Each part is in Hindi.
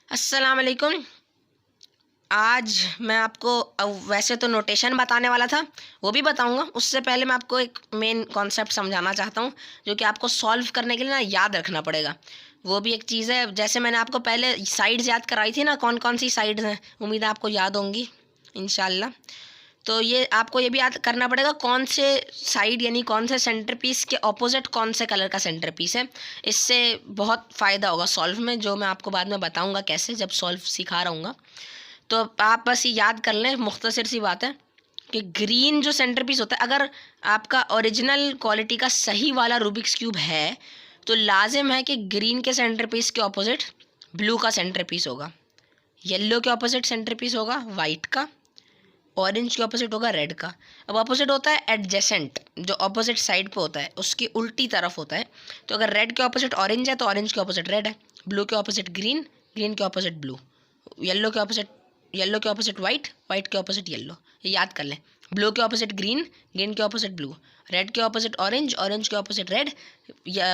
अस्सलाम वालेकुम। आज मैं आपको वैसे तो नोटेशन बताने वाला था, वो भी बताऊंगा। उससे पहले मैं आपको एक मेन कॉन्सेप्ट समझाना चाहता हूँ, जो कि आपको सॉल्व करने के लिए ना याद रखना पड़ेगा। वो भी एक चीज़ है, जैसे मैंने आपको पहले साइड्स याद कराई थी ना, कौन कौन सी साइड्स हैं, उम्मीद है आपको याद होंगी इंशाल्लाह। तो ये आपको ये भी याद करना पड़ेगा कौन से साइड यानी कौन से सेंटर पीस के ऑपोजिट कौन से कलर का सेंटर पीस है। इससे बहुत फ़ायदा होगा सॉल्व में, जो मैं आपको बाद में बताऊंगा कैसे, जब सॉल्व सिखा रहा हूँ। तो आप बस ये याद कर लें, मुख्तसर सी बात है कि ग्रीन जो सेंटर पीस होता है, अगर आपका ओरिजिनल क्वालिटी का सही वाला रूबिक्स क्यूब है तो लाजिम है कि ग्रीन के सेंटर पीस के ऑपोजिट ब्लू का सेंटर पीस होगा, येलो के ऑपोजिट सेंटर पीस होगा वाइट का, ऑरेंज के ऑपोजिट होगा रेड का। अब ऑपोजिट होता है एडजेसेंट, जो ऑपोजिट साइड पे होता है उसकी उल्टी तरफ होता है। तो अगर रेड के ऑपोजिट ऑरेंज है तो ऑरेंज के ऑपोजिट रेड है, ब्लू के ऑपोजिट ग्रीन, ग्रीन के ऑपोजिट ब्लू, येलो के ऑपोजिट वाइट, वाइट के ऑपोजिट येलो। ये याद कर लें, ब्लू के ऑपोजिट ग्रीन, ग्रीन के ऑपोजिट ब्लू, रेड के ऑपोजिट ऑरेंज, ऑरेंज के ऑपोजिट रेड,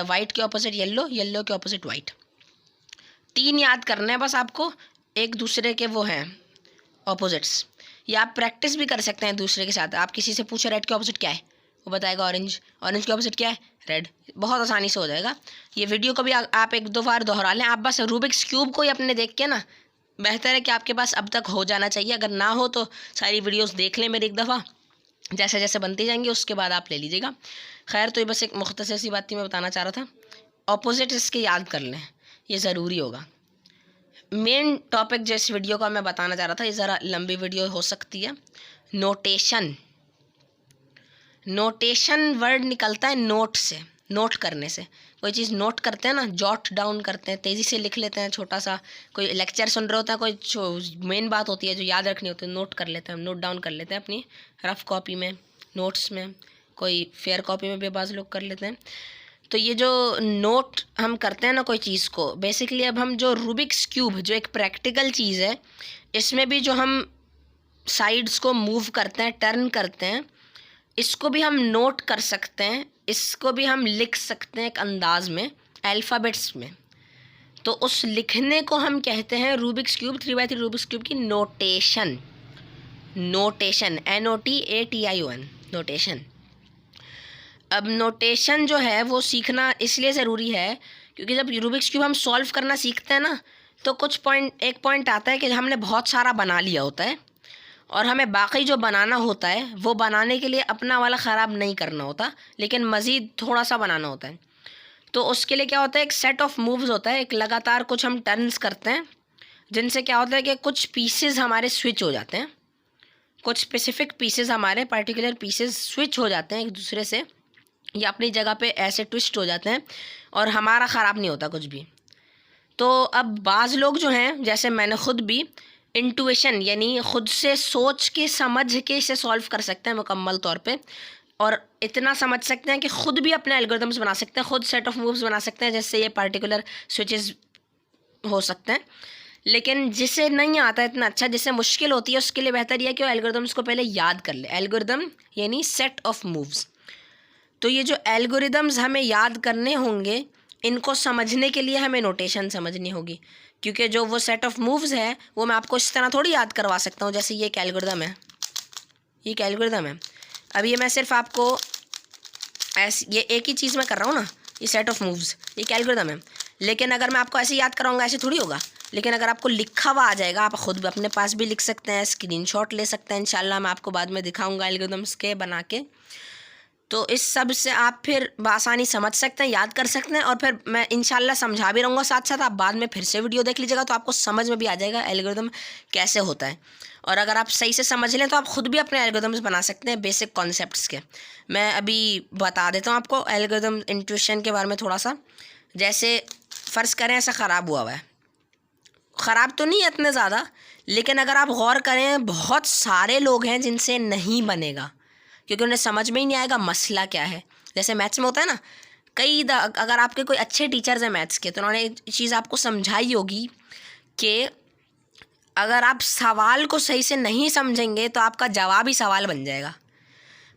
वाइट के ऑपोजिट येलो, येलो के ऑपोजिट वाइट। 3 याद करने हैं बस आपको, एक दूसरे के वो हैं ऑपोजिट्स। या आप प्रैक्टिस भी कर सकते हैं दूसरे के साथ। आप किसी से पूछे रेड के ऑपोजिट क्या है, वो बताएगा ऑरेंज, ऑरेंज के ऑपोजिट क्या है रेड। बहुत आसानी से हो जाएगा। ये वीडियो को भी आप एक दो बार दोहरा लें। आप बस रूबिक्स क्यूब को ही अपने देख के ना, बेहतर है कि आपके पास अब तक हो जाना चाहिए। अगर ना हो तो सारी वीडियोस देख लें मेरी एक दफ़ा, जैसे जैसे बनती जाएंगी उसके बाद आप ले लीजिएगा। खैर, तो ये बस एक मुख्तसर सी बात थी, मैं बताना चाह रहा था। ऑपोजिट इसके याद कर लें, ये ज़रूरी होगा। मेन टॉपिक जो इस वीडियो का मैं बताना चाह रहा था, ये ज़रा लंबी वीडियो हो सकती है। नोटेशन, नोटेशन वर्ड निकलता है नोट से, नोट करने से। कोई चीज़ नोट करते हैं ना, जॉट डाउन करते हैं, तेज़ी से लिख लेते हैं। छोटा सा कोई लेक्चर सुन रहे होता है, कोई मेन बात होती है जो याद रखनी होती है, नोट कर लेते हैं, नोट डाउन कर लेते हैं अपनी रफ़ कॉपी में, नोट्स में, कोई फेयर कॉपी में भी बाज़ लोग कर लेते हैं। तो ये जो नोट हम करते हैं ना कोई चीज़ को, बेसिकली अब हम जो रूबिक्स क्यूब जो एक प्रैक्टिकल चीज़ है, इसमें भी जो हम साइड्स को मूव करते हैं, टर्न करते हैं, इसको भी हम नोट कर सकते हैं, इसको भी हम लिख सकते हैं एक अंदाज में, अल्फ़ाबेट्स में। तो उस लिखने को हम कहते हैं Rubik's cube, 3x3 Rubik's cube की नोटेशन। Notation, NOTATION, notation. अब नोटेशन जो है वो सीखना इसलिए ज़रूरी है क्योंकि जब रूबिक्स क्यूब हम सॉल्व करना सीखते हैं ना, तो एक पॉइंट आता है कि हमने बहुत सारा बना लिया होता है और हमें बाकी जो बनाना होता है वो बनाने के लिए अपना वाला ख़राब नहीं करना होता, लेकिन मज़ीद थोड़ा सा बनाना होता है। तो उसके लिए क्या होता है, एक सेट ऑफ मूव्स होता है, एक लगातार कुछ हम टर्न्स करते हैं, जिनसे क्या होता है कि कुछ पीसेस हमारे स्विच हो जाते हैं, कुछ स्पेसिफिक पीसेस हमारे पर्टिकुलर पीसेस स्विच हो जाते हैं एक दूसरे से, या अपनी जगह पे ऐसे ट्विस्ट हो जाते हैं और हमारा ख़राब नहीं होता कुछ भी। तो अब बाज़ लोग जो हैं, जैसे मैंने ख़ुद भी इंटुइशन यानी ख़ुद से सोच के समझ के इसे सॉल्व कर सकते हैं मुकम्मल तौर पे, और इतना समझ सकते हैं कि ख़ुद भी अपने एल्गोरिथम्स बना सकते हैं, ख़ुद सेट ऑफ मूव्स बना सकते हैं, जैसे ये पार्टिकुलर स्विचेस हो सकते हैं। लेकिन जिसे नहीं आता इतना अच्छा, जिसे मुश्किल होती है, उसके लिए बेहतर यह है कि वो एल्गोरिथम्स को पहले याद कर ले। एल्गोरिथम यानी सेट ऑफ मूव्स। तो ये जो एल्गोरिदम्स हमें याद करने होंगे, इनको समझने के लिए हमें नोटेशन समझनी होगी, क्योंकि जो वो सेट ऑफ मूव्स है वो मैं आपको इस तरह थोड़ी याद करवा सकता हूँ। जैसे ये एक एल्गोरिदम है, ये एक एल्गोरिदम है। अब ये मैं सिर्फ आपको ये एक ही चीज़ में कर रहा हूँ ना, ये सेट ऑफ मूव्स, ये एक एल्गोरिदम है। लेकिन अगर मैं आपको ऐसे याद कराऊंगा, ऐसे थोड़ी होगा। लेकिन अगर आपको लिखा हुआ आ जाएगा, आप ख़ुद भी अपने पास भी लिख सकते हैं, स्क्रीनशॉट ले सकते हैं। इंशाल्लाह मैं आपको बाद में दिखाऊंगा एल्गोरिदम्स के बना के। तो इस सब से आप फिर बआसानी समझ सकते हैं, याद कर सकते हैं, और फिर मैं इंशाल्लाह समझा भी रहूँगा साथ साथ। आप बाद में फिर से वीडियो देख लीजिएगा तो आपको समझ में भी आ जाएगा एल्गोरिदम कैसे होता है। और अगर आप सही से समझ लें तो आप ख़ुद भी अपने एल्गोरिदम्स बना सकते हैं बेसिक कॉन्सेप्ट्स के। मैं अभी बता देता हूँ आपको एल्गोरिदम इंट्यूशन के बारे में थोड़ा सा। जैसे फ़र्ज़ करें ऐसा ख़राब हुआ है, ख़राब तो नहीं है इतने ज़्यादा, लेकिन अगर आप गौर करें बहुत सारे लोग हैं जिनसे नहीं बनेगा, क्योंकि उन्हें समझ में ही नहीं आएगा मसला क्या है। जैसे मैथ्स में होता है ना, अगर आपके कोई अच्छे टीचर्स हैं मैथ्स के, तो उन्होंने एक चीज़ आपको समझाई होगी कि अगर आप सवाल को सही से नहीं समझेंगे तो आपका जवाब ही सवाल बन जाएगा।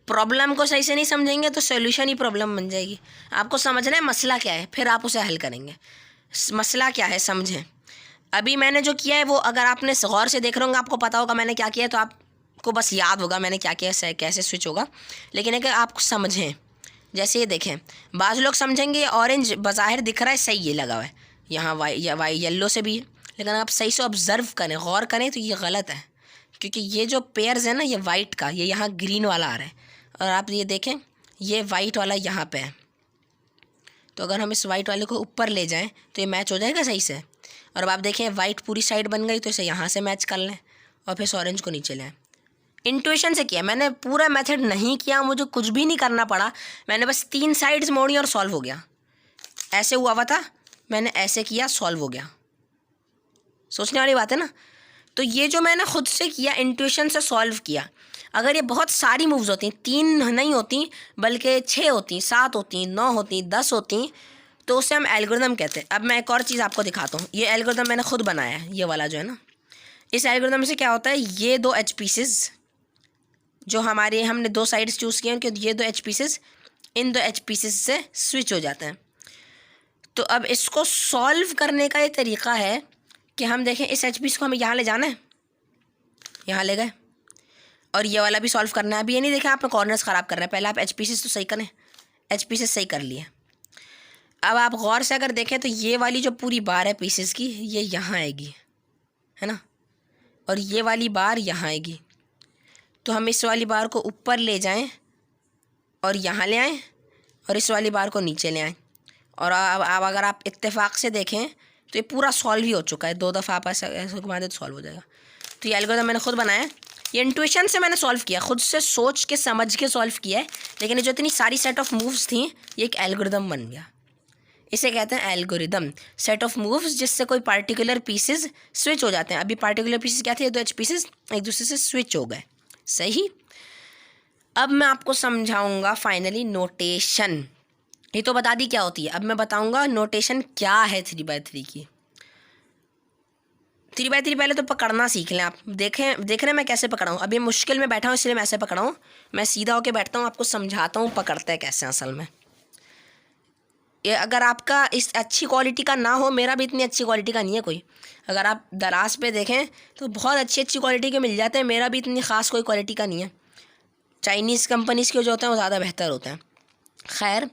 प्रॉब्लम को सही से नहीं समझेंगे तो सोल्यूशन ही प्रॉब्लम बन जाएगी। आपको समझना है मसला क्या है, फिर आप उसे हल करेंगे। मसला क्या है समझें। अभी मैंने जो किया है वो अगर आपने गौर से देख रहे होंगे आपको पता होगा मैंने क्या किया है, तो आपको बस याद होगा मैंने क्या किया, कैसे स्विच होगा। लेकिन अगर आप समझें, जैसे ये देखें, बाज़ लोग समझेंगे ये ऑरेंज बज़ाहिर दिख रहा है सही, ये लगा हुआ है यहाँ वाई येल्लो से भी है, लेकिन आप सही से ऑब्ज़र्व करें, गौर करें तो ये गलत है, क्योंकि ये जो पेयर्स है ना, ये वाइट का, ये यहाँ ग्रीन वाला आ रहा है, और आप ये देखें ये वाइट वाला यहाँ पे है। तो अगर हम इस वाइट वाले को ऊपर ले जाएं तो ये मैच हो जाएगा सही से। और अब आप देखें वाइट पूरी साइड बन गई, तो इसे यहाँ से मैच कर लें और फिर ऑरेंज को नीचे लें। इंट्यूशन से किया मैंने, पूरा मेथड नहीं किया, मुझे कुछ भी नहीं करना पड़ा, मैंने बस 3 साइड्स मोड़ी और सॉल्व हो गया। ऐसे हुआ था, मैंने ऐसे किया, सॉल्व हो गया। सोचने वाली बात है ना। तो ये जो मैंने खुद से किया, इंट्यूशन से सॉल्व किया। अगर ये बहुत सारी मूव्स होती, 3 नहीं होती बल्कि 6 होती, 7 होती, 9 होती, 10 होती, तो उसे हम एल्गोरिथम कहते हैं। अब मैं एक और चीज़ आपको दिखाता हूँ। ये एल्गोरिथम मैंने खुद बनाया है, ये वाला जो है ना। इस एल्गोरिथम से क्या होता है, ये 2 एच पीसेस जो हमारे, हमने 2 साइड्स चूज़ किए हैं कि ये 2 H pieces in 2 H pieces से स्विच हो जाते हैं। तो अब इसको सॉल्व करने का ये तरीका है कि हम देखें इस एच पीस को हमें यहाँ ले जाना है, यहाँ ले गए, और ये वाला भी सॉल्व करना है। अभी ये नहीं देखा आपने कॉर्नर्स ख़राब कर रहे हैं, पहले आप एच पीसेस तो सही करें। एच पीसेस सही कर लिए। अब आप गौर से अगर देखें तो ये वाली जो पूरी बार है पीसेस की, ये यहाँ आएगी, है ना, और ये वाली बार यहाँ आएगी। तो हम इस वाली बार को ऊपर ले जाएं और यहाँ ले आएं, और इस वाली बार को नीचे ले आएं। और अब अगर आप इत्तेफाक से देखें तो ये पूरा सॉल्व ही हो चुका है। 2 दफ़ा आप ऐसे घुमा दे तो सॉल्व हो जाएगा। तो ये एल्गोरिथम मैंने खुद बनाया है, ये इंट्यूशन से मैंने सॉल्व किया, खुद से सोच के समझ के सॉल्व किया है। लेकिन जो इतनी सारी सेट ऑफ मूव्स थी, ये एक एल्गोरिथम बन गया। इसे कहते हैं एल्गोरिदम, सेट ऑफ मूव्स जिससे कोई पार्टिकुलर पीसेस स्विच हो जाते हैं। अभी पार्टिकुलर पीसेस क्या थे, 2 एच पीसेस एक दूसरे से स्विच हो गए, सही। अब मैं आपको समझाऊंगा फाइनली नोटेशन। ये तो बता दी क्या होती है, अब मैं बताऊंगा नोटेशन क्या है 3x3 की। 3x3 पहले तो पकड़ना सीख लें आप। देख रहे हैं मैं कैसे पकड़ा हूँ। अभी मुश्किल में बैठा हूँ इसलिए मैं ऐसे पकड़ा हूँ। मैं सीधा होकर बैठता हूँ, आपको समझाता हूँ पकड़ता है कैसे असल में। ये अगर आपका इस अच्छी क्वालिटी का ना हो, मेरा भी इतनी अच्छी क्वालिटी का नहीं है कोई। अगर आप दराज पे देखें तो बहुत अच्छी क्वालिटी के मिल जाते हैं, मेरा भी इतनी ख़ास कोई क्वालिटी का नहीं है। चाइनीज़ कंपनीज़ के जो होते हैं वो ज़्यादा बेहतर होते हैं। खैर,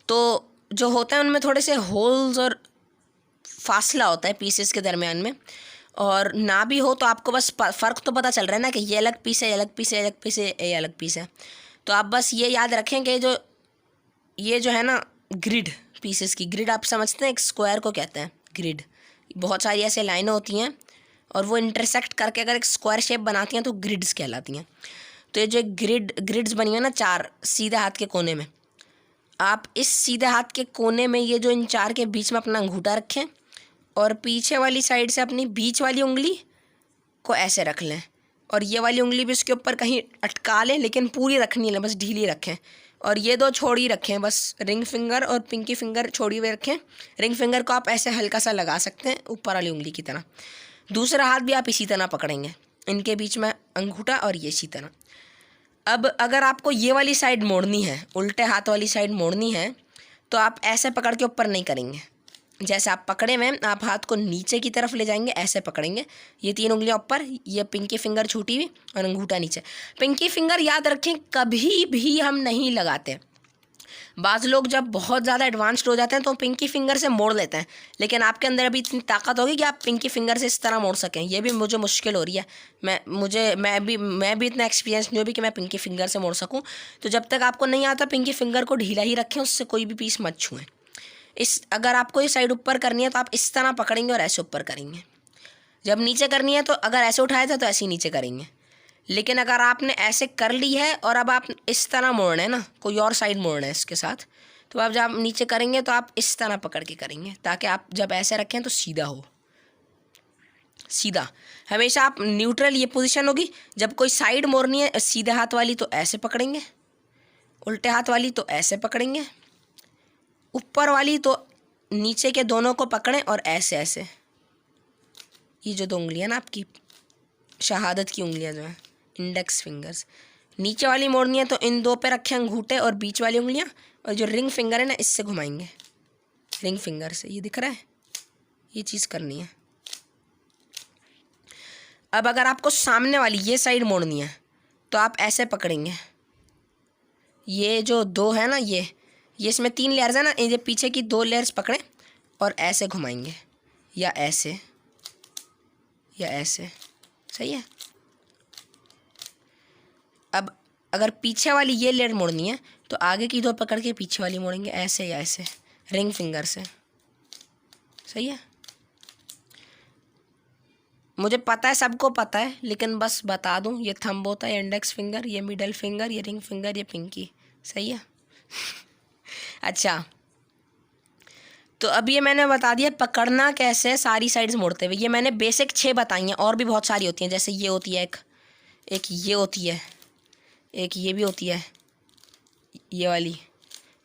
तो जो होते हैं उनमें थोड़े से होल्स और फासला होता है पीसेस के दरमियान में, और ना भी हो तो आपको बस फ़र्क तो पता चल रहा है ना कि ये अलग पीस है, ये अलग पीस है, ये अलग पीस है, ये अलग पीस है। तो आप बस ये याद रखें कि ये जो है ना ग्रिड, पीसेस की ग्रिड आप समझते हैं, एक स्क्वायर को कहते हैं ग्रिड। बहुत सारी ऐसे लाइनें होती हैं और वो इंटरसेक्ट करके अगर एक स्क्वायर शेप बनाती हैं तो ग्रिड्स कहलाती हैं। तो ये जो ग्रिड्स बनी है ना 4 सीधे हाथ के कोने में, आप इस सीधे हाथ के कोने में ये जो इन 4 के बीच में अपना अंगूठा रखें और पीछे वाली साइड से अपनी बीच वाली उंगली को ऐसे रख लें, और ये वाली उंगली भी उसके ऊपर कहीं अटका लें, लेकिन पूरी रखनी है, बस ढीली रखें। और ये 2 छोड़ी रखें, बस रिंग फिंगर और पिंकी फिंगर छोड़ी हुए रखें। रिंग फिंगर को आप ऐसे हल्का सा लगा सकते हैं ऊपर वाली उंगली की तरह। दूसरा हाथ भी आप इसी तरह पकड़ेंगे, इनके बीच में अंगूठा और ये इसी तरह। अब अगर आपको ये वाली साइड मोड़नी है, उल्टे हाथ वाली साइड मोड़नी है, तो आप ऐसे पकड़ के ऊपर नहीं करेंगे। जैसे आप पकड़े हुए, आप हाथ को नीचे की तरफ ले जाएंगे, ऐसे पकड़ेंगे, ये 3 उंगलियां ऊपर, ये पिंकी फिंगर छूटी हुई और अंगूठा नीचे। पिंकी फिंगर याद रखें कभी भी हम नहीं लगाते। बाज़ लोग जब बहुत ज़्यादा एडवांस्ड हो जाते हैं तो पिंकी फिंगर से मोड़ लेते हैं, लेकिन आपके अंदर अभी इतनी ताकत होगी कि आप पिंकी फिंगर से इस तरह मोड़ सकें। ये भी मुझे मुश्किल हो रही है, मैं भी इतना एक्सपीरियंस नहीं हो भी कि मैं पिंकी फिंगर से मोड़ सकूं। तो जब तक आपको नहीं आता, पिंकी फिंगर को ढीला ही रखें, उससे कोई भी पीस मत छुएं। अगर आपको ये साइड ऊपर करनी है तो आप इस तरह पकड़ेंगे और ऐसे ऊपर करेंगे। जब नीचे करनी है तो अगर ऐसे उठाया था तो ऐसे ही नीचे करेंगे। लेकिन अगर आपने ऐसे कर ली है और अब आप इस तरह मोड़ना है ना, कोई और साइड मोड़ना है इसके साथ, तो आप जब नीचे करेंगे तो आप इस तरह पकड़ के करेंगे, ताकि आप जब ऐसे रखें तो सीधा हो। सीधा हमेशा आप न्यूट्रल ये पोजीशन होगी। जब कोई साइड मोड़नी है सीधे हाथ वाली तो ऐसे पकड़ेंगे, उल्टे हाथ वाली तो ऐसे पकड़ेंगे, ऊपर वाली तो नीचे के दोनों को पकड़ें और ऐसे ऐसे। ये जो 2 उंगलियां ना आपकी शहादत की उंगलियां जो हैं, इंडेक्स फिंगर्स, नीचे वाली मोड़नी है तो इन 2 पे रखें अंगूठे और बीच वाली उंगलियां, और जो रिंग फिंगर है ना इससे घुमाएंगे, रिंग फिंगर से। ये दिख रहा है, ये चीज़ करनी है। अब अगर आपको सामने वाली ये साइड मोड़नी है तो आप ऐसे पकड़ेंगे, ये जो दो है ना, ये इसमें 3 लेयर्स है ना, ये पीछे की 2 लेयर्स पकड़ें और ऐसे घुमाएंगे, या ऐसे या ऐसे, सही है। अब अगर पीछे वाली ये लेयर मोड़नी है तो आगे की 2 पकड़ के पीछे वाली मोड़ेंगे, ऐसे या ऐसे, रिंग फिंगर से, सही है। मुझे पता है, सबको पता है, लेकिन बस बता दूं, ये थंब होता है, इंडेक्स फिंगर, ये मिडल फिंगर, ये रिंग फिंगर, ये पिंकी, सही है। अच्छा, तो अब ये मैंने बता दिया पकड़ना कैसे है सारी साइड्स मोड़ते हुए। ये मैंने बेसिक 6 बताई हैं, और भी बहुत सारी होती हैं, जैसे ये होती है एक ये होती है, एक ये भी होती है, ये वाली,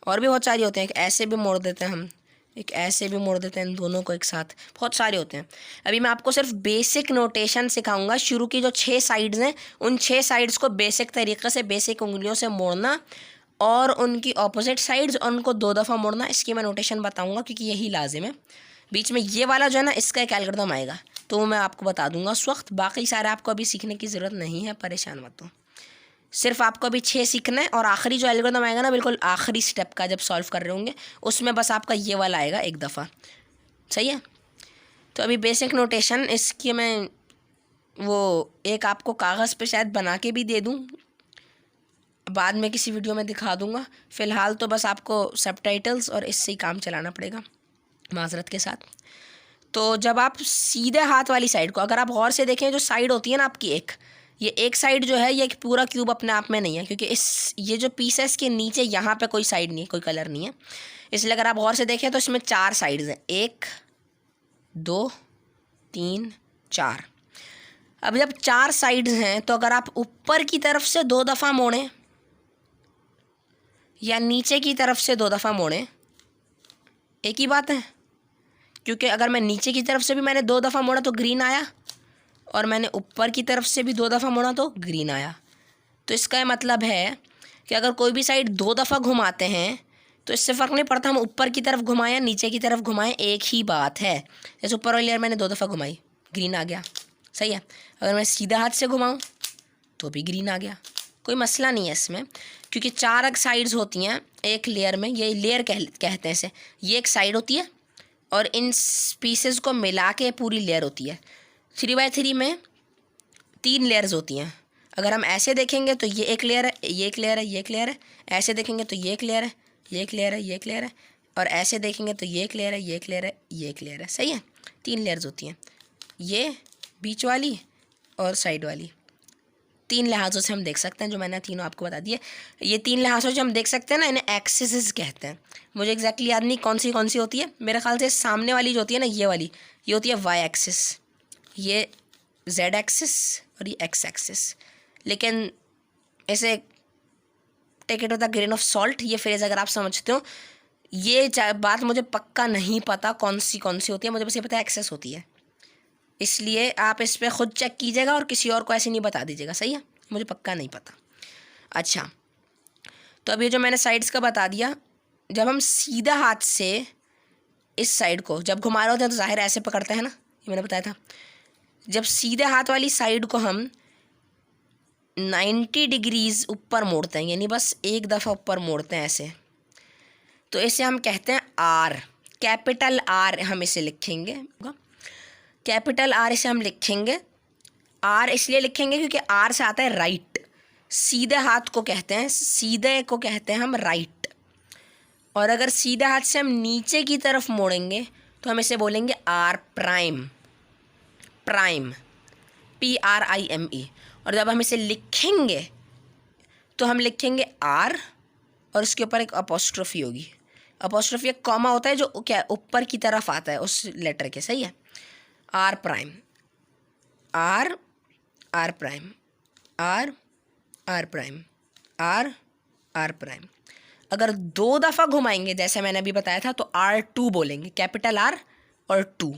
और भी बहुत सारी होते हैं। एक ऐसे भी मोड़ देते हैं हम, एक ऐसे भी मोड़ देते हैं, इन दोनों को एक साथ, बहुत सारे होते हैं। अभी मैं आपको सिर्फ बेसिक नोटेशन सिखाऊंगा। शुरू की जो 6 साइड्स हैं, उन 6 साइड्स को बेसिक तरीक़े से, बेसिक उंगलियों से मोड़ना, और उनकी ऑपोजिट साइड्स उनको 2 दफ़ा मोड़ना, इसकी मैं नोटेशन बताऊंगा, क्योंकि यही लाजिम है। बीच में ये वाला जो है ना, इसका एक एल्गोरिथम आएगा, तो वो मैं आपको बता दूंगा उस वक्त। बाकी सारे आपको अभी सीखने की ज़रूरत नहीं है, परेशान मत हो। सिर्फ आपको अभी 6 सीखना है, और आखिरी जो एल्गोरिथम आएगा ना, बिल्कुल आखिरी स्टेप का, जब सॉल्व कर रहे होंगे, उसमें बस आपका ये वाला आएगा एक दफ़ा, सही है। तो अभी बेसिक नोटेशन, इसकी मैं वो एक आपको कागज़ पे शायद बना के भी दे दूँ, बाद में किसी वीडियो में दिखा दूँगा। फ़िलहाल तो बस आपको सबटाइटल्स और इससे ही काम चलाना पड़ेगा, माज़रत के साथ। तो जब आप सीधे हाथ वाली साइड को, अगर आप गौर से देखें, जो साइड होती है ना आपकी, ये एक साइड जो है, ये एक पूरा क्यूब अपने आप में नहीं है, क्योंकि ये जो पीस है, इसके नीचे यहाँ पे कोई साइड नहीं है, कोई कलर नहीं है। इसलिए अगर आप गौर से देखें तो इसमें 4 साइड्स हैं, 1 2 3 4। अब जब 4 साइड्स हैं, तो अगर आप ऊपर की तरफ से 2 दफ़ा मोड़ें या नीचे की तरफ से 2 दफ़ा मोड़ें, एक ही बात है। क्योंकि अगर मैं नीचे की तरफ से भी मैंने 2 दफ़ा मोड़ा तो ग्रीन आया, और मैंने ऊपर की तरफ से भी 2 दफ़ा मोड़ा तो ग्रीन आया। तो इसका ये मतलब है कि अगर कोई भी साइड 2 दफ़ा घुमाते हैं तो इससे फ़र्क नहीं पड़ता हम ऊपर की तरफ घुमाएं या नीचे की तरफ घुमाएं, एक ही बात है। जैसे ऊपर वाली लेयर मैंने 2 दफ़ा घुमाई, ग्रीन आ गया, सही है। अगर मैं सीधा हाथ से घुमाऊँ तो भी ग्रीन आ गया, कोई मसला नहीं है इसमें, क्योंकि 4 अलग साइड्स होती हैं एक लेयर में। ये लेयर कहते हैं इसे। ये एक साइड होती है, और इन पीसेस को मिला के पूरी लेयर होती है। 3x3 में 3 लेयर्स होती हैं। अगर हम ऐसे देखेंगे तो ये एक लेयर है, ये एक लेयर है, ये एक लेयर है। ऐसे देखेंगे तो ये एक लेयर है, ये एक लेयर है, ये एक लेयर है। और ऐसे देखेंगे तो ये एक लेयर है, ये एक लेयर है, ये एक लेयर है, सही है। 3 लेयर्स होती हैं, ये बीच वाली और साइड वाली। 3 लिहाजों से हम देख सकते हैं, जो मैंने तीनों आपको बता दिए। ये 3 लिहाजों से हम देख सकते हैं ना, इन्हें एक्सिस कहते हैं। मुझे एग्जैक्टली याद नहीं कौन सी होती है। मेरे ख्याल से सामने वाली जो होती है ना, ये वाली, ये होती है वाई एक्सिस, ये जेड एक्सिस, और ये एक्स एक्सिस। लेकिन ऐसे take it with a grain of salt, ये फ्रेज अगर आप समझते हो, ये बात मुझे पक्का नहीं पता कौन सी होती है। मुझे बस ये पता है एक्सेस होती है, इसलिए आप इस पर ख़ुद चेक कीजिएगा और किसी और को ऐसे नहीं बता दीजिएगा, सही है। मुझे पक्का नहीं पता। अच्छा, तो अब ये जो मैंने साइड्स का बता दिया, जब हम सीधा हाथ से इस साइड को जब घुमा रहे होते हैं तो ज़ाहिर ऐसे पकड़ते हैं ना, ये मैंने बताया था। जब सीधे हाथ वाली साइड को हम 90 डिग्रीज़ ऊपर मोड़ते हैं, यानी बस एक दफ़ा ऊपर मोड़ते हैं ऐसे, तो इसे हम कहते हैं आर, कैपिटल आर हम इसे लिखेंगे। कैपिटल आर इसे हम लिखेंगे। आर इसलिए लिखेंगे क्योंकि आर से आता है राइट। सीधे हाथ को कहते हैं, सीधे को कहते हैं हम राइट। और अगर सीधे हाथ से हम नीचे की तरफ मोड़ेंगे तो हम इसे बोलेंगे आर प्राइम, प्राइम, PRIME। और जब हम इसे लिखेंगे तो हम लिखेंगे आर, और उसके ऊपर एक अपोस्ट्रोफी होगी। अपोस्ट्रोफी एक कॉमा होता है जो क्या ऊपर की तरफ आता है उस लेटर के, सही है। R prime, R, R prime, R, R prime, R, R prime. अगर 2 दफ़ा घुमाएंगे जैसे मैंने अभी बताया था तो R2 बोलेंगे, कैपिटल आर और 2,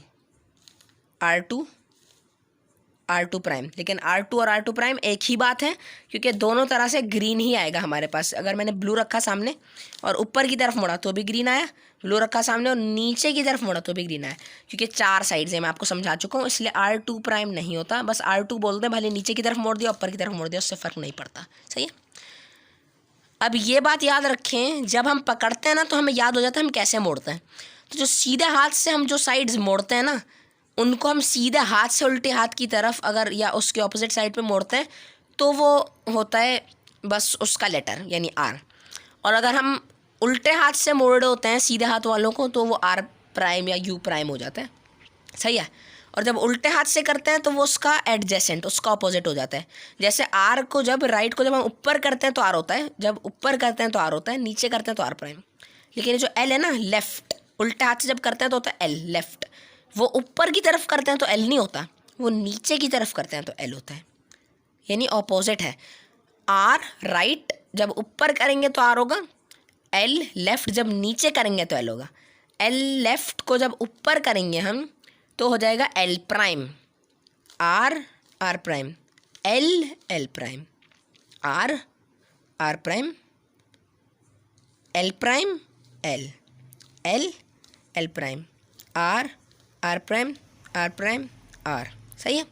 R2, R2 प्राइम, लेकिन R2 और R2 प्राइम एक ही बात है, क्योंकि दोनों तरह से ग्रीन ही आएगा हमारे पास। अगर मैंने ब्लू रखा सामने और ऊपर की तरफ मोड़ा तो भी ग्रीन आया, ब्लू रखा सामने और नीचे की तरफ मोड़ा तो भी ग्रीन आया, क्योंकि 4 साइड्स हैं, मैं आपको समझा चुका हूँ, इसलिए R2 प्राइम नहीं होता। बस R2 बोलते हैं, भले नीचे की तरफ मोड़ दिया ऊपर की तरफ मोड़ दिया, उससे फ़र्क नहीं पड़ता। सही है। अब ये बात याद रखें, जब हम पकड़ते हैं ना तो हमें याद हो जाता है हम कैसे मोड़ते हैं। तो जो सीधे हाथ से हम जो साइड्स मोड़ते हैं ना, उनको हम सीधे हाथ से उल्टे हाथ की तरफ अगर या उसके ऑपोजिट साइड पे मोड़ते हैं तो वो होता है बस उसका लेटर यानी आर। और अगर हम उल्टे हाथ से मोड़ रहे होते हैं सीधे हाथ वालों को तो वो R प्राइम या U प्राइम हो जाता है। सही है। और जब उल्टे हाथ से करते हैं तो वो उसका एडजेसेंट, उसका ऑपोजिट हो जाता है। जैसे आर को जब राइट को जब हम ऊपर करते हैं तो आर होता है, जब ऊपर करते हैं तो आर होता है, नीचे करते हैं तो आर प्राइम। लेकिन ये जो एल है ना, लेफ्ट, उल्टे हाथ से जब करते हैं तो होता है एल लेफ्ट। वो ऊपर की तरफ करते हैं तो एल नहीं होता, वो नीचे की तरफ करते हैं तो एल होता है, यानी ऑपोजिट है। आर राइट जब ऊपर करेंगे तो आर होगा, एल लेफ्ट जब नीचे करेंगे तो एल होगा। एल लेफ्ट को जब ऊपर करेंगे हम तो हो जाएगा L prime, R R prime, L L prime, R R prime, L prime, L L L prime, R R prime, R prime, R. सही है।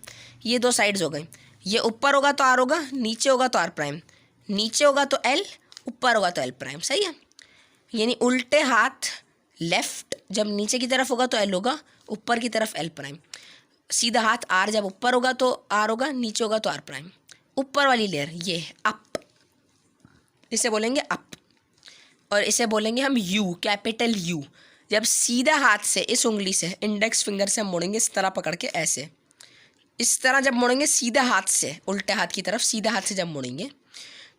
ये 2 साइड्स हो गई। ये ऊपर होगा तो आर होगा, नीचे होगा तो आर प्राइम, नीचे होगा तो एल, ऊपर होगा तो एल प्राइम। सही है। यानी उल्टे हाथ लेफ्ट जब नीचे की तरफ होगा तो एल होगा, ऊपर की तरफ एल प्राइम। सीधा हाथ आर जब ऊपर होगा तो आर होगा, नीचे होगा तो आर प्राइम। ऊपर वाली लेयर ये अप, इसे बोलेंगे अप, और इसे बोलेंगे हम यू, कैपिटल यू। जब सीधा हाथ से इस उंगली से इंडेक्स फिंगर से हम मोड़ेंगे इस तरह पकड़ के, ऐसे इस तरह जब मोड़ेंगे सीधा हाथ से उल्टे हाथ की तरफ, सीधा हाथ से जब मोड़ेंगे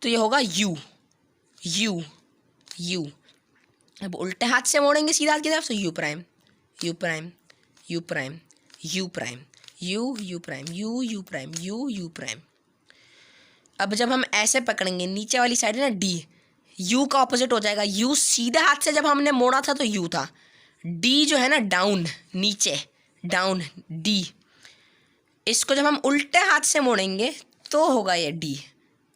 तो ये होगा यू यू यू। अब उल्टे हाथ से मोड़ेंगे सीधा हाथ की तरफ तो you prime, you prime, you prime, you prime, U U prime, U U prime, U U prime. अब जब हम ऐसे पकड़ेंगे नीचे वाली साइड है ना डी, यू का ऑपोजिट हो जाएगा। यू सीधे हाथ से जब हमने मोड़ा था तो यू था, डी जो है ना डाउन, नीचे डाउन डी। इसको जब हम उल्टे हाथ से मोड़ेंगे तो होगा ये डी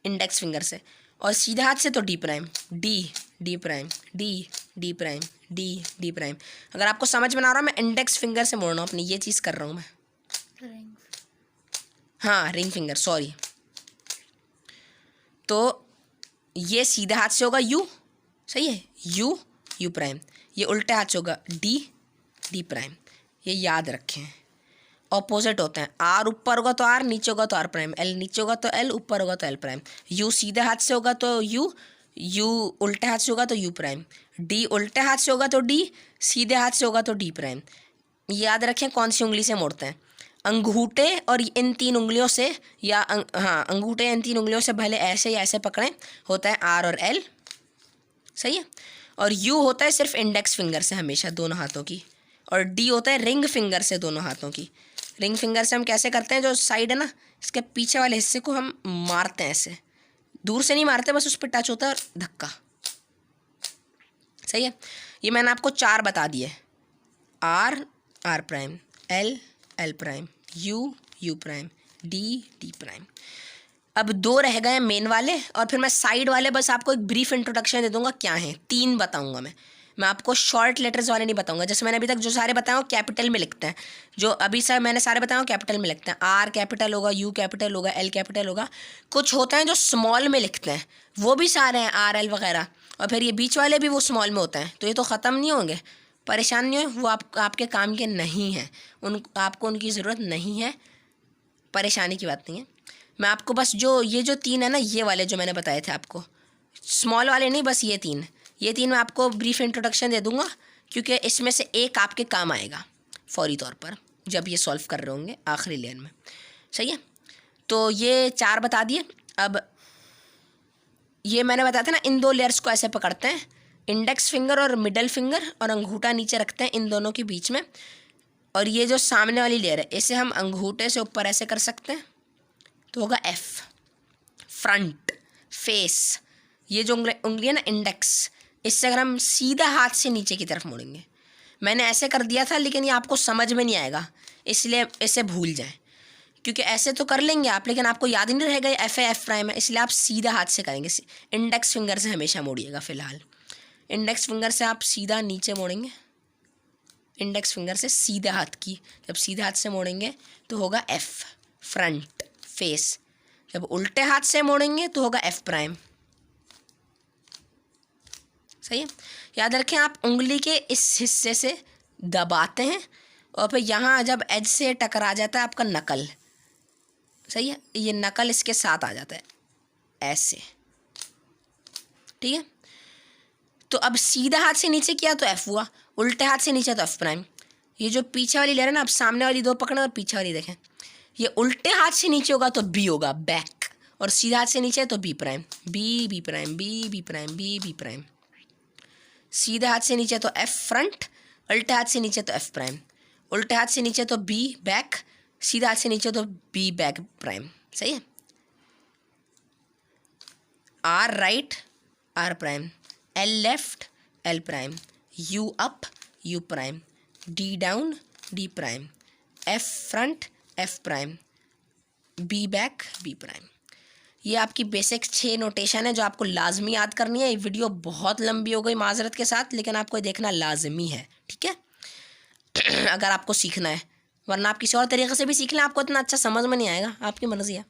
इंडेक्स फिंगर से, और सीधे हाथ से तो D prime, D D prime, D D prime, D D prime. अगर आपको समझ में ना आ रहा मैं इंडेक्स फिंगर से मोड़ रहा हूँ अपनी, ये चीज़ कर रहा हूँ मैं। हाँ रिंग फिंगर, सॉरी। तो ये सीधे हाथ से होगा यू, सही है, यू यू प्राइम। ये उल्टे हाथ से होगा डी डी प्राइम। ये याद रखें, ऑपोजिट होते हैं। आर ऊपर होगा तो आर, नीचे होगा तो आर प्राइम, एल नीचे होगा तो एल, ऊपर होगा तो एल प्राइम। यू सीधे हाथ से होगा तो यू, यू उल्टे हाथ से होगा तो यू प्राइम, डी उल्टे हाथ से होगा तो डी, सीधे हाथ से होगा तो डी प्राइम। याद रखें कौन सी उंगली से मोड़ते हैं, अंगूठे और इन 3 उंगलियों से, या हाँ अंगूठे इन 3 उंगलियों से, भले ऐसे या ऐसे पकड़ें, होता है आर और एल। सही है। और यू होता है सिर्फ इंडेक्स फिंगर से हमेशा दोनों हाथों की, और डी होता है रिंग फिंगर से दोनों हाथों की। रिंग फिंगर से हम कैसे करते हैं, जो साइड है ना इसके पीछे वाले हिस्से को हम मारते हैं, ऐसे दूर से नहीं मारते, बस उस पर टच होता है और धक्का। सही है। ये मैंने आपको 4 बता दिए, R R prime, L L prime, U U prime, D D prime. अब 2 रह गए मेन वाले, और फिर मैं साइड वाले बस आपको एक ब्रीफ इंट्रोडक्शन दे दूंगा क्या है। 3 बताऊंगा मैं आपको शॉर्ट लेटर्स वाले नहीं बताऊंगा। जैसे मैंने अभी तक जो सारे बताया कैपिटल में लिखते हैं, जो अभी सर मैंने सारे बताया कैपिटल में लिखते हैं। आर कैपिटल होगा, यू कैपिटल होगा, एल कैपिटल होगा। कुछ होते हैं जो स्मॉल में लिखते हैं, वो भी सारे हैं आर एल वगैरह, और फिर ये बीच वाले भी वो स्मॉल में होते हैं। तो ये तो ख़त्म नहीं होंगे, परेशान नहीं हो, वो आपके काम के नहीं हैं, आपको उनकी ज़रूरत नहीं है, परेशानी की बात नहीं है। मैं आपको बस ये जो 3 है ना, ये वाले जो मैंने बताए थे आपको, स्मॉल वाले नहीं, बस ये 3 मैं आपको ब्रीफ इंट्रोडक्शन दे दूंगा, क्योंकि इसमें से एक आपके काम आएगा फौरी तौर पर जब ये सॉल्व कर रहे होंगे आखिरी लेयर में। सही है। तो ये 4 बता दिए। अब ये मैंने बताया था ना, इन 2 लेयर्स को ऐसे पकड़ते हैं, इंडेक्स फिंगर और मिडल फिंगर, और अंगूठा नीचे रखते हैं इन दोनों के बीच में। और ये जो सामने वाली लेयर है, इसे हम अंगूठे से ऊपर ऐसे कर सकते हैं, तो होगा एफ, फ्रंट फेस। ये जो उंगली है ना इंडेक्स, इससे अगर हम सीधा हाथ से नीचे की तरफ मोड़ेंगे, मैंने ऐसे कर दिया था लेकिन ये आपको समझ में नहीं आएगा, इसलिए इसे भूल जाएं, क्योंकि ऐसे तो कर लेंगे आप, लेकिन आपको याद ही नहीं रहेगा एफ है एफ प्राइम है, इसलिए आप सीधा हाथ से करेंगे। इंडेक्स फिंगर से हमेशा मोड़िएगा। फिलहाल इंडेक्स फिंगर से आप सीधा नीचे मोड़ेंगे, इंडेक्स फिंगर से सीधा हाथ की, जब सीधा हाथ से मोड़ेंगे तो होगा एफ फ्रंट फेस, जब उल्टे हाथ से मोड़ेंगे तो होगा एफ प्राइम। सही है। याद रखें आप उंगली के इस हिस्से से दबाते हैं और फिर यहाँ जब एज से टकरा जाता है आपका नकल, सही है, ये नकल इसके साथ आ जाता है ऐसे, ठीक है। तो अब सीधा हाथ से नीचे किया तो एफ हुआ, उल्टे हाथ से नीचे तो एफ प्राइम। ये जो पीछे वाली लेयर है ना, आप सामने वाली दो पकड़ें और पीछे वाली देखें, ये उल्टे हाथ से नीचे होगा तो बी होगा बैक, और सीधा हाथ से नीचे तो B prime, B prime, B prime, B prime. सीधा हाथ से नीचे तो एफ फ्रंट, उल्टे हाथ से नीचे तो एफ प्राइम, उल्टे हाथ से नीचे तो बी बैक, सीधा हाथ से नीचे तो बी बैक प्राइम। सही है। R right R prime, L left L prime, U up U prime, D down D prime, F front F prime, B back B prime. ये आपकी बेसिक 6 नोटेशन है जो आपको लाजमी याद करनी है। ये वीडियो बहुत लंबी हो गई माजरत के साथ, लेकिन आपको देखना लाजमी है, ठीक है। अगर आपको सीखना है, वरना आप किसी और तरीके से भी सीख लें, आपको इतना अच्छा समझ में नहीं आएगा, आपकी मर्ज़ी है।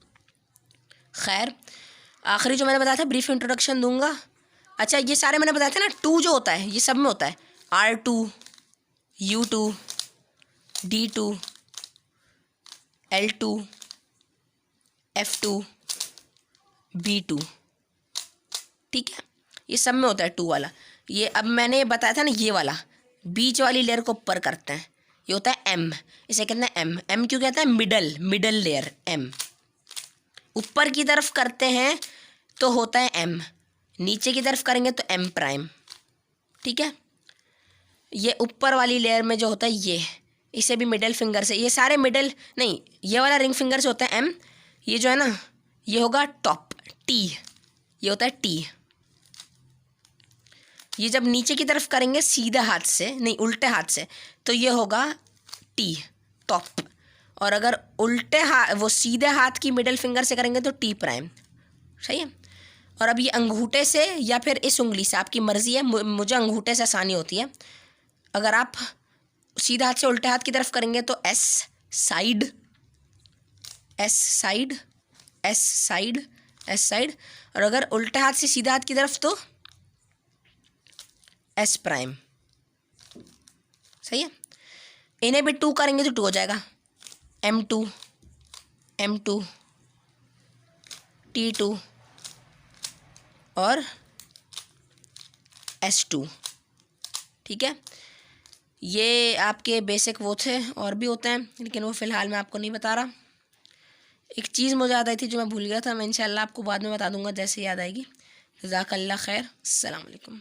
खैर, आखिरी जो मैंने बताया था ब्रीफ इंट्रोडक्शन दूंगा। अच्छा, ये सारे मैंने बताया था ना, 2 जो होता है ये सब में होता है, R2 U2 D2 L2 F2 B2, ठीक है, ये सब में होता है 2 वाला। ये अब मैंने बताया था ना, ये वाला बीच वाली लेयर को ऊपर करते हैं, ये होता है M, इसे कहते हैं M। M क्यों कहते हैं? Middle layer M। ऊपर की तरफ करते हैं तो होता है M, नीचे की तरफ करेंगे तो M प्राइम, ठीक है। ये ऊपर वाली लेयर में जो होता है ये, इसे भी मिडल फिंगर से, ये सारे मिडल नहीं, ये वाला रिंग फिंगर से होता है M, ये जो है ना ये होगा टॉप T, ये होता है T। ये जब नीचे की तरफ करेंगे सीधा हाथ से, नहीं उल्टे हाथ से, तो ये होगा T टॉप, और अगर उल्टे हाथ वो सीधे हाथ की मिडल फिंगर से करेंगे तो T प्राइम। सही है। और अब ये अंगूठे से या फिर इस उंगली से, आपकी मर्ज़ी है, मुझे अंगूठे से आसानी होती है। अगर आप सीधा हाथ से उल्टे हाथ की तरफ करेंगे तो S side S side S side S side, और अगर उल्टे हाथ से सीधा हाथ की तरफ तो S प्राइम। सही है। इन्हें भी 2 करेंगे तो 2 हो जाएगा, M2 M2 T2 और S2, ठीक है। ये आपके बेसिक वो थे, और भी होते हैं लेकिन वो फ़िलहाल मैं आपको नहीं बता रहा। एक चीज़ मुझे याद आई थी जो मैं भूल गया था, मैं इंशाल्लाह आपको बाद में बता दूंगा जैसे याद आएगी। जज़ाकल्लाह खैर, अस्सलाम वालेकुम।